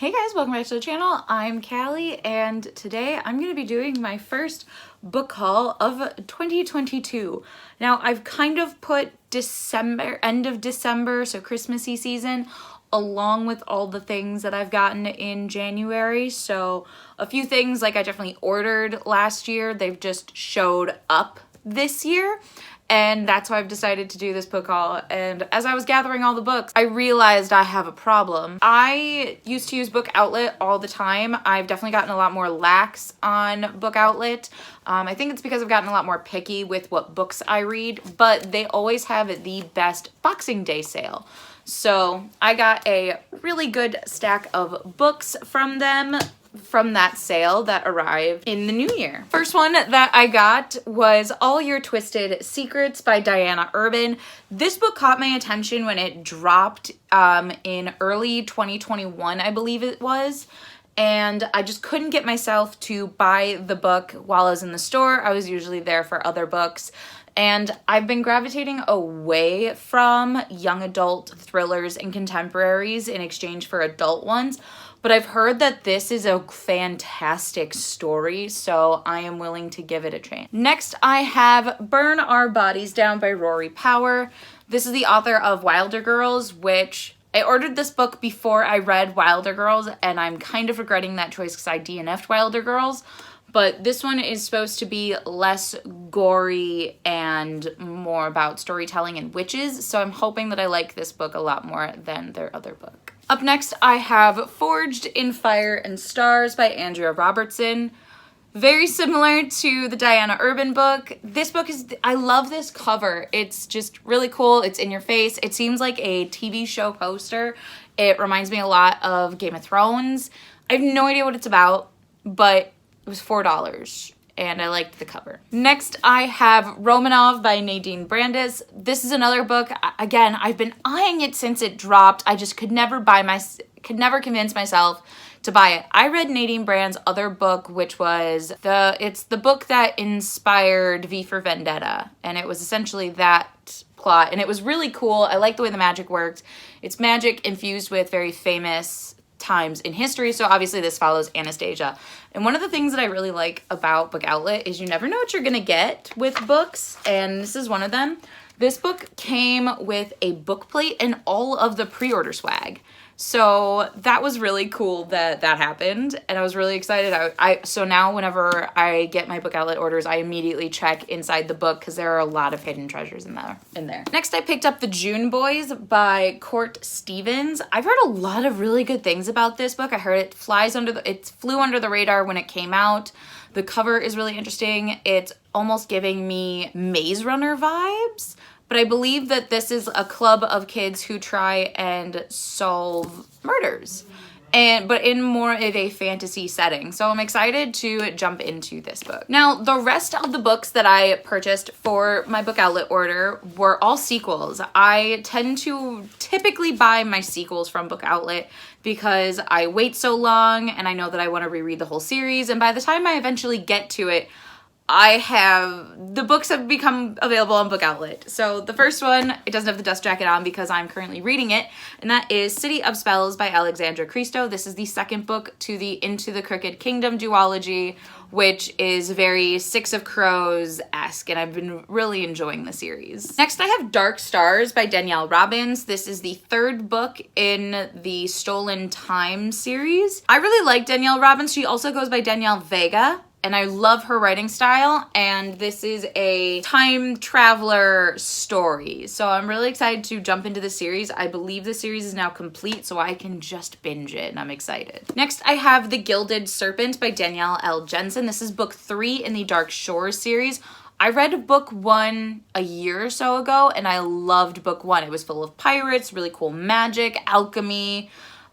Hey guys, welcome back to the channel. I'm Callie and today I'm going to be doing my first book haul of 2022. Now I've kind of put end of December, so Christmassy season, along with all the things that I've gotten in January. So a few things like I definitely ordered last year, they've just showed up this year. And that's why I've decided to do this book haul. And as I was gathering all the books, I realized I have a problem. I used to use Book Outlet all the time. I've definitely gotten a lot more lax on Book Outlet. I think it's because I've gotten a lot more picky with what books I read, but they always have the best Boxing Day sale. So I got a really good stack of books from them from that sale that arrived in the new year. First one that I got was All Your Twisted Secrets by Diana Urban. This book caught my attention when it dropped in early 2021, I believe it was. And I just couldn't get myself to buy the book while I was in the store. I was usually there for other books. And I've been gravitating away from young adult thrillers and contemporaries in exchange for adult ones. But I've heard that this is a fantastic story, so I am willing to give it a chance. Next, I have Burn Our Bodies Down by Rory Power. This is the author of Wilder Girls, which I ordered this book before I read Wilder Girls, and I'm kind of regretting that choice because I DNF'd Wilder Girls. But this one is supposed to be less gory and more about storytelling and witches, so I'm hoping that I like this book a lot more than their other book. Up next, I have Forged in Fire and Stars by Andrea Robertson. Very similar to the Diana Urban book. This book is, I love this cover. It's just really cool. It's in your face. It seems like a TV show poster. It reminds me a lot of Game of Thrones. I have no idea what it's about, but it was $4 and I liked the cover. Next, I have Romanov by Nadine Brandis. This is another book. Again, I've been eyeing it since it dropped. I just could never convince myself to buy it. I read Nadine Brand's other book, which was it's the book that inspired V for Vendetta, and it was essentially that plot, and it was really cool. I like the way the magic worked. It's magic infused with very famous times in history, so obviously this follows Anastasia. And one of the things that I really like about Book Outlet is you never know what you're gonna get with books, and this is one of them. This book came with a book plate and all of the pre-order swag. So that was really cool that happened, and I was really excited. So now whenever I get my Book Outlet orders, I immediately check inside the book because there are a lot of hidden treasures in there. Next, I picked up The June Boys by Court Stevens. I've heard a lot of really good things about this book. I heard it flew under the radar when it came out. The cover is really interesting. It's almost giving me Maze Runner vibes. But I believe that this is a club of kids who try and solve murders, but in more of a fantasy setting. So I'm excited to jump into this book. Now, the rest of the books that I purchased for my Book Outlet order were all sequels. I tend to typically buy my sequels from Book Outlet because I wait so long and I know that I want to reread the whole series. And by the time I eventually get to it, the books have become available on Book Outlet. So the first one, it doesn't have the dust jacket on because I'm currently reading it, and that is City of Spells by Alexandra Cristo. This is the second book to the Into the Crooked Kingdom duology, which is very Six of Crows-esque, and I've been really enjoying the series. Next, I have Dark Stars by Danielle Robbins. This is the third book in the Stolen Time series. I really like Danielle Robbins. She also goes by Danielle Vega, and I love her writing style, and this is a time traveler story. So I'm really excited to jump into the series. I believe the series is now complete, so I can just binge it, and I'm excited. Next, I have The Gilded Serpent by Danielle L. Jensen. This is book 3 in the Dark Shores series. I read book 1 a year or so ago, and I loved book 1. It was full of pirates, really cool magic, alchemy,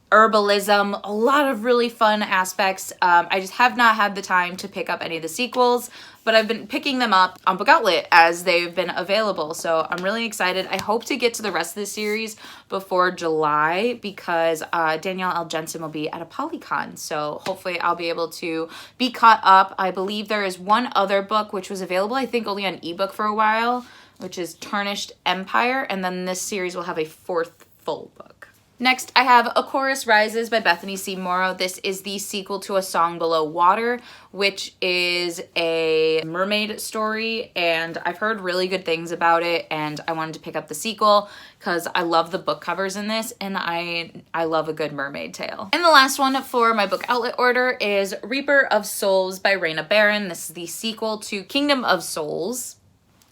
herbalism, a lot of really fun aspects. I just have not had the time to pick up any of the sequels, but I've been picking them up on Book Outlet as they've been available. So I'm really excited. I hope to get to the rest of the series before July because Danielle L. Jensen will be at a Polycon. So hopefully I'll be able to be caught up. I believe there is one other book which was available, I think only on ebook for a while, which is Tarnished Empire. And then this series will have a 4th full book. Next, I have A Chorus Rises by Bethany C. Morrow. This is the sequel to A Song Below Water, which is a mermaid story, and I've heard really good things about it, and I wanted to pick up the sequel because I love the book covers in this, and I love a good mermaid tale. And the last one for my book outlet order is Reaper of Souls by Rayna Barron. This is the sequel to Kingdom of Souls.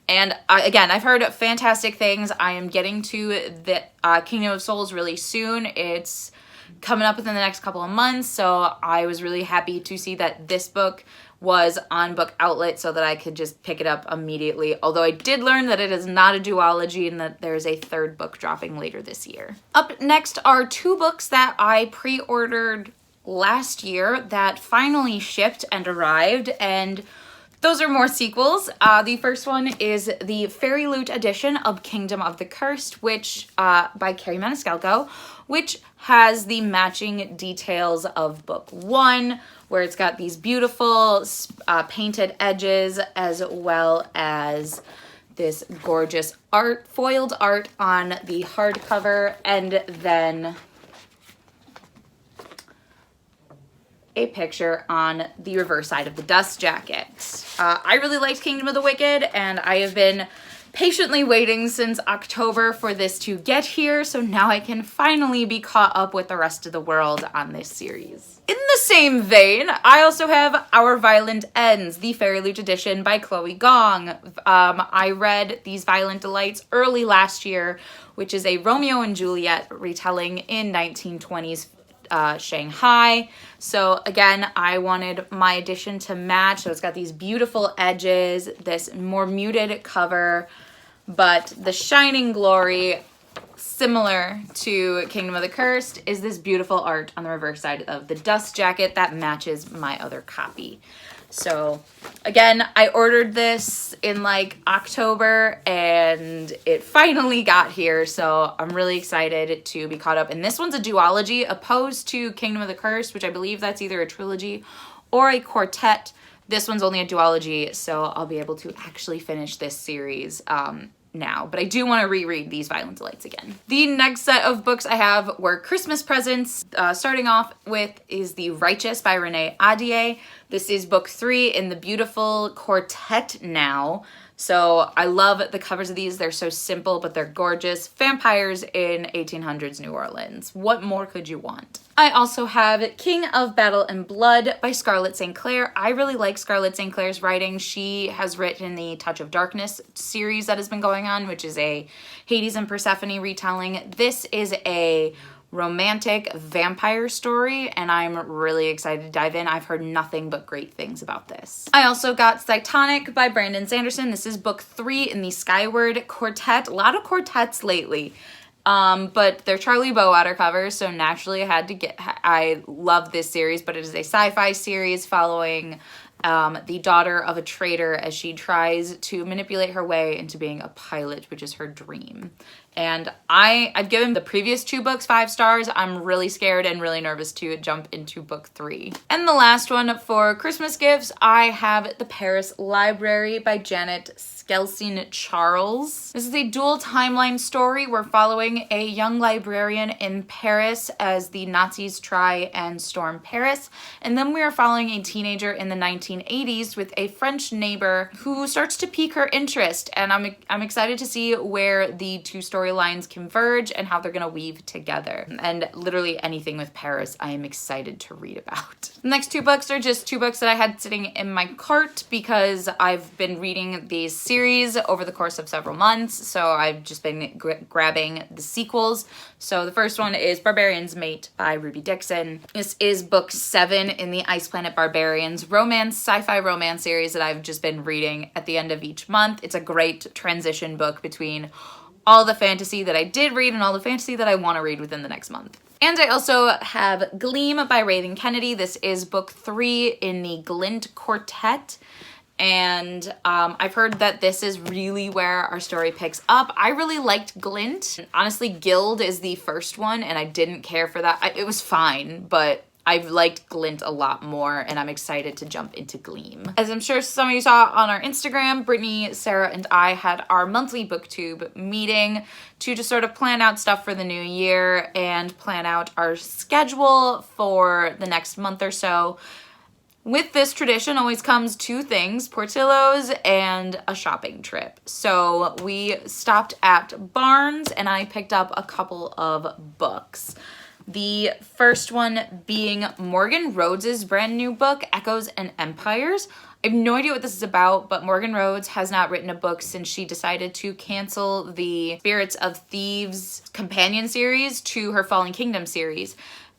And again, I've heard fantastic things. I am getting to the Kingdom of Souls really soon. It's coming up within the next couple of months, so I was really happy to see that this book was on book outlet so that I could just pick it up immediately. Although I did learn that it is not a duology and that there's a third book dropping later this year. Up next are two books that I pre-ordered last year that finally shipped and arrived, and those are more sequels. The first one is the Fairy Loot edition of Kingdom of the Cursed, which by Carrie Maniscalco, which has the matching details of book one, where it's got these beautiful painted edges as well as this gorgeous art, foiled art on the hardcover, and then a picture on the reverse side of the dust jacket. I really liked Kingdom of the Wicked, and I have been patiently waiting since October for this to get here, so now I can finally be caught up with the rest of the world on this series. In the same vein, I also have Our Violent Ends, the Fairy Loot edition by Chloe Gong. I read These Violent Delights early last year, which is a Romeo and Juliet retelling in 1920s Shanghai. So again, I wanted my edition to match. So it's got these beautiful edges, this more muted cover, but the shining glory, similar to Kingdom of the Cursed, is this beautiful art on the reverse side of the dust jacket that matches my other copy. So again, I ordered this in like October and it finally got here. So I'm really excited to be caught up. And this one's a duology opposed to Kingdom of the Cursed, which I believe that's either a trilogy or a quartet. This one's only a duology, so I'll be able to actually finish this series now, but I do want to reread These Violent Delights again. The next set of books I have were Christmas presents. Starting off with is The Righteous by Renee Ahdieh. This is book 3 in the beautiful quartet now. So I love the covers of these. They're so simple, but they're gorgeous. Vampires in 1800s New Orleans. What more could you want? I also have King of Battle and Blood by Scarlett St. Clair. I really like Scarlett St. Clair's writing. She has written the Touch of Darkness series that has been going on, which is a Hades and Persephone retelling. This is a romantic vampire story, and I'm really excited to dive in. I've heard nothing but great things about this. I also got Cytonic by Brandon Sanderson. This is book 3 in the Skyward Quartet. A lot of quartets lately. But they're Charlie Bowater covers, so naturally I love this series, but it is a sci-fi series following the daughter of a trader as she tries to manipulate her way into being a pilot, which is her dream. And I've given the previous 2 books 5 stars. I'm really scared and really nervous to jump into book 3. And the last one for Christmas gifts, I have The Paris Library by Janet Skelsingen Charles. This is a dual timeline story. We're following a young librarian in Paris as the Nazis try and storm Paris. And then we are following a teenager in the 1980s with a French neighbor who starts to pique her interest. And I'm excited to see where the 2 storylines converge and how they're gonna weave together. And literally anything with Paris, I am excited to read about. The next 2 books are just 2 books that I had sitting in my cart because I've been reading these series over the course of several months, so I've just been grabbing the sequels. So the first one is Barbarian's Mate by Ruby Dixon. This is book 7 in the Ice Planet Barbarians sci-fi romance series that I've just been reading at the end of each month. It's a great transition book between all the fantasy that I did read and all the fantasy that I want to read within the next month. And I also have Gleam by Raven Kennedy. This is book 3 in the Glint Quartet. And I've heard that this is really where our story picks up. I really liked Glint. Honestly, Gilded is the first one, and I didn't care for that. It was fine, but I've liked Glint a lot more, and I'm excited to jump into Gleam. As I'm sure some of you saw on our Instagram, Brittany, Sarah, and I had our monthly booktube meeting to just sort of plan out stuff for the new year and plan out our schedule for the next month or so. With this tradition always comes two things, Portillo's and a shopping trip. So we stopped at Barnes and I picked up a couple of books. The first one being Morgan Rhodes's brand new book, Echoes and Empires. I have no idea what this is about, but Morgan Rhodes has not written a book since she decided to cancel the Spirits of Thieves companion series to her Fallen Kingdom series.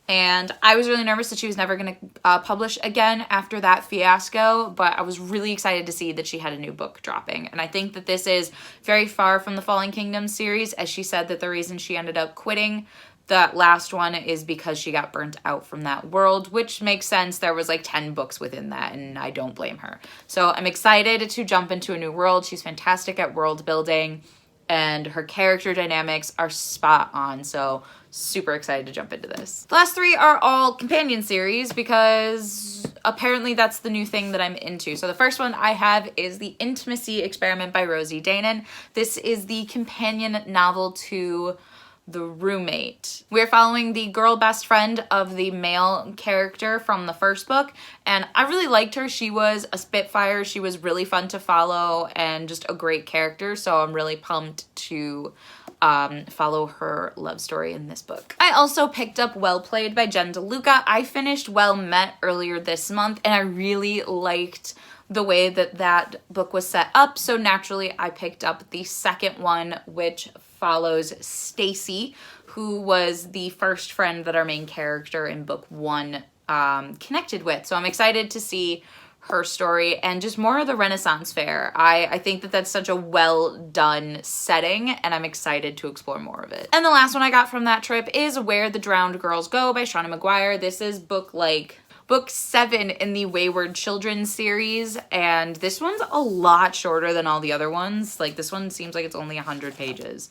And I was really nervous that she was never going to publish again after that fiasco, but I was really excited to see that she had a new book dropping. And I think that this is very far from the Fallen Kingdom series, as she said that the reason she ended up quitting that last one is because she got burnt out from that world, which makes sense. There was like 10 books within that, and I don't blame her. So I'm excited to jump into a new world. She's fantastic at world building, and her character dynamics are spot on. So super excited to jump into this. The last three are all companion series because apparently that's the new thing that I'm into. So the first one I have is The Intimacy Experiment by Rosie Danan. This is the companion novel to The Roommate. We're following the girl best friend of the male character from the first book, and I really liked her. She was a Spitfire. She was really fun to follow and just a great character, so I'm really pumped to follow her love story in this book. I also picked up Well Played by Jen DeLuca. I finished Well Met earlier this month, and I really liked the way that that book was set up, so naturally I picked up the second one, which follows Stacy, who was the first friend that our main character in book one connected with. So I'm excited to see her story and just more of the Renaissance fair. I think that that's such a well done setting, and I'm excited to explore more of it. And the last one I got from that trip is Where the Drowned Girls Go by Shauna Maguire. This is book 7 in the Wayward Children series, and this one's a lot shorter than all the other ones. Like, this one seems like it's only 100 pages.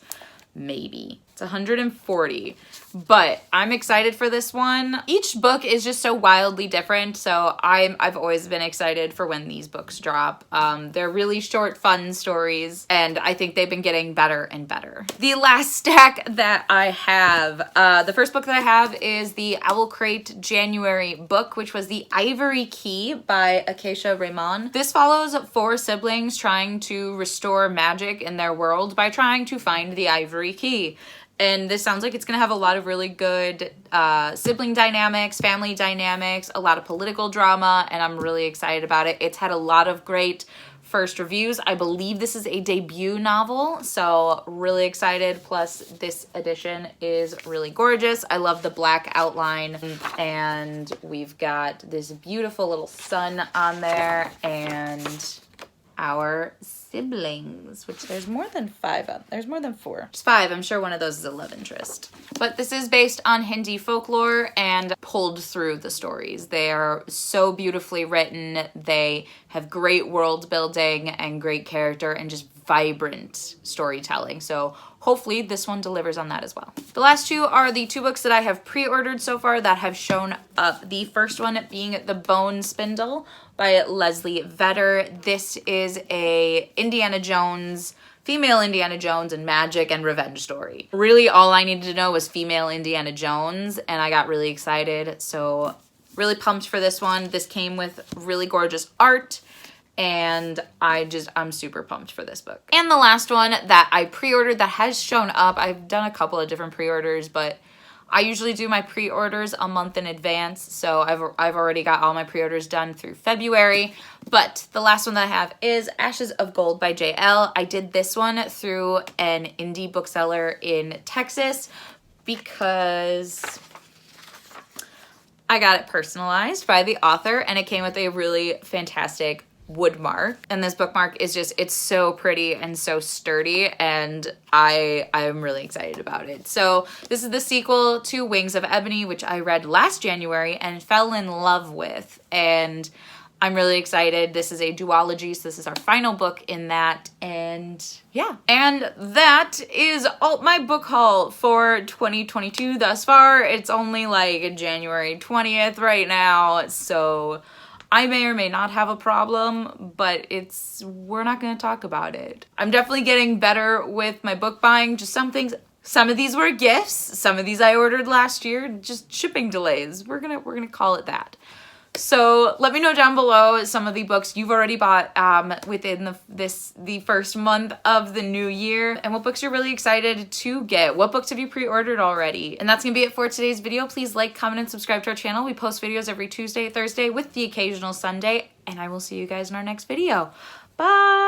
Maybe. It's 140. But I'm excited for this one. Each book is just so wildly different, so I've always been excited for when these books drop. They're really short, fun stories, and I think they've been getting better and better. The last stack that I have, the first book that I have is the Owl Crate January book, which was The Ivory Key by Acacia Raymond. This follows 4 siblings trying to restore magic in their world by trying to find the ivory key. And this sounds like it's going to have a lot of really good sibling dynamics, family dynamics, a lot of political drama, and I'm really excited about it. It's had a lot of great first reviews. I believe this is a debut novel, so really excited. Plus, this edition is really gorgeous. I love the black outline, and we've got this beautiful little sun on there, and our siblings, which there's more than 5 of. There's more than 4. There's 5. I'm sure one of those is a love interest. But this is based on Hindi folklore and pulled through the stories. They are so beautifully written. They have great world building and great character and just vibrant storytelling. So hopefully this one delivers on that as well. The last 2 are the 2 books that I have pre-ordered so far that have shown up. The first one being The Bone Spindle by Leslie Vedder. This is a Indiana Jones, female Indiana Jones and magic and revenge story. Really all I needed to know was female Indiana Jones, and I got really excited. So really pumped for this one. This came with really gorgeous art, and I'm super pumped for this book. And the last one that I pre-ordered that has shown up, I've done a couple of different pre-orders, but I usually do my pre-orders a month in advance, so I've already got all my pre-orders done through February. But the last one that I have is Ashes of Gold by JL. I did this one through an indie bookseller in Texas because I got it personalized by the author, and it came with a really fantastic wood mark, and this bookmark is just, it's so pretty and so sturdy, and I'm really excited about it. So this is the sequel to Wings of Ebony, which I read last January and fell in love with, and I'm really excited. This is a duology, so this is our final book in that, and yeah. And that is all my book haul for 2022 thus far. It's only like January 20th right now, so I may or may not have a problem, but we're not gonna talk about it. I'm definitely getting better with my book buying. Just some things, some of these were gifts, some of these I ordered last year, just shipping delays. We're gonna call it that. So let me know down below some of the books you've already bought within the first month of the new year, and what books you're really excited to get. What books have you pre-ordered already? And that's gonna be it for today's video. Please like, comment, and subscribe to our channel. We post videos every Tuesday, Thursday, with the occasional Sunday, and I will see you guys in our next video. Bye!